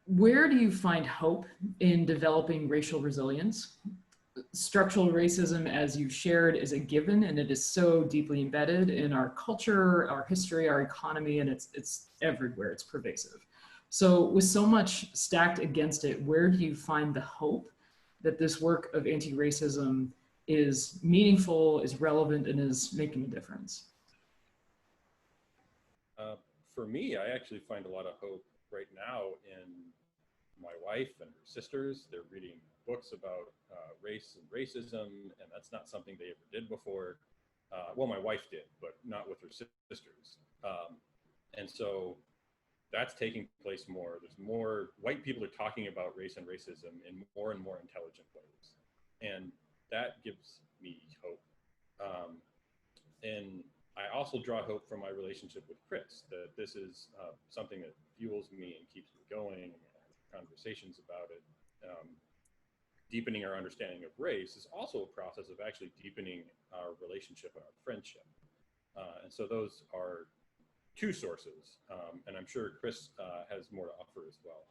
where do you find hope in developing racial resilience? Structural racism, as you shared, is a given, and it is so deeply embedded in our culture, our history, our economy, and it's everywhere. It's pervasive. So, with so much stacked against it, where do you find the hope that this work of anti-racism is meaningful, is relevant, and is making a difference? For me, I actually find a lot of hope right now in my wife and her sisters. They're reading books about race and racism, and that's not something they ever did before. Well, my wife did, but not with her sisters. And so that's taking place more. There's more white people are talking about race and racism in more and more intelligent ways. And that gives me hope. And I also draw hope from my relationship with Chris, that this is something that fuels me and keeps me going, conversations about it. Deepening our understanding of race is also a process of actually deepening our relationship and our friendship. And so those are two sources. And I'm sure Chris has more to offer as well.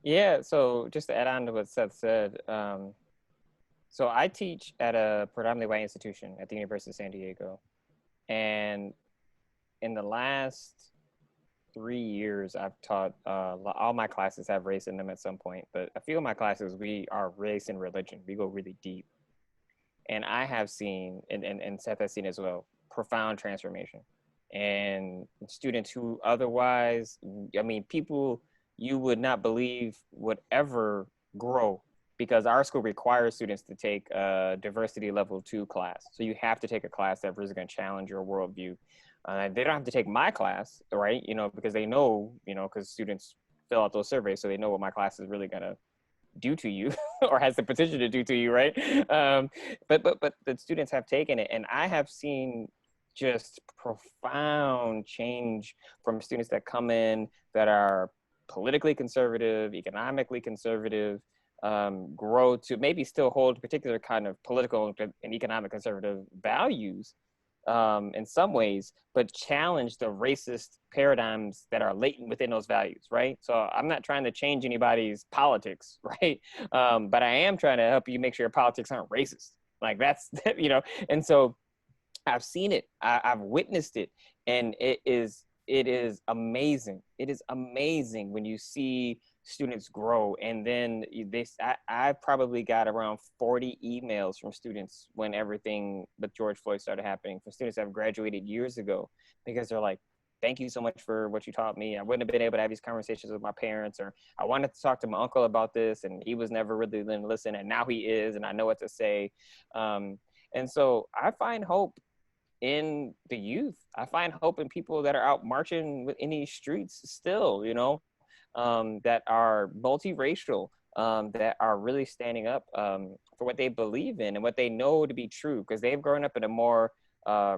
Yeah, so just to add on to what Seth said, so I teach at a predominantly white institution at the University of San Diego. And in the last 3 years, I've taught, all my classes have race in them at some point, but a few of my classes, we are race and religion. We go really deep. And I have seen, and Seth has seen as well, profound transformation. And students who otherwise, I mean, people you would not believe would ever grow, because our school requires students to take a diversity level 2 class. So you have to take a class that really is going to challenge your worldview. They don't have to take my class, right? You know, because they know, you know, because students fill out those surveys, so they know what my class is really going to do to you or has the potential to do to you, right? But the students have taken it, and I have seen just profound change from students that come in that are politically conservative, economically conservative, grow to maybe still hold particular kind of political and economic conservative values in some ways, but challenge the racist paradigms that are latent within those values, right? So I'm not trying to change anybody's politics, right? But I am trying to help you make sure your politics aren't racist. Like that's, you know, and so I've seen it, I've witnessed it, and it is amazing. It is amazing when you see students grow. And then I probably got around 40 emails from students when everything with George Floyd started happening, from students that have graduated years ago, because they're like, thank you so much for what you taught me. I wouldn't have been able to have these conversations with my parents, or I wanted to talk to my uncle about this and he was never really going to listen, and now he is, and I know what to say. And so I find hope in the youth. I find hope in people that are out marching in these streets still, you know, that are multiracial, that are really standing up for what they believe in and what they know to be true, because they've grown up in a more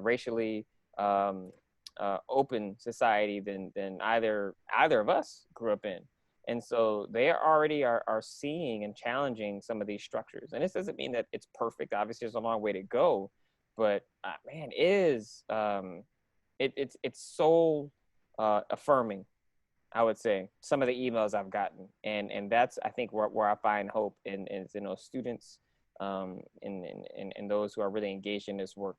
racially open society than either of us grew up in. And so they already are seeing and challenging some of these structures. And this doesn't mean that it's perfect. Obviously, there's a long way to go. But man, it's so affirming, I would say, some of the emails I've gotten, and that's, I think, where I find hope in those students, and those who are really engaged in this work.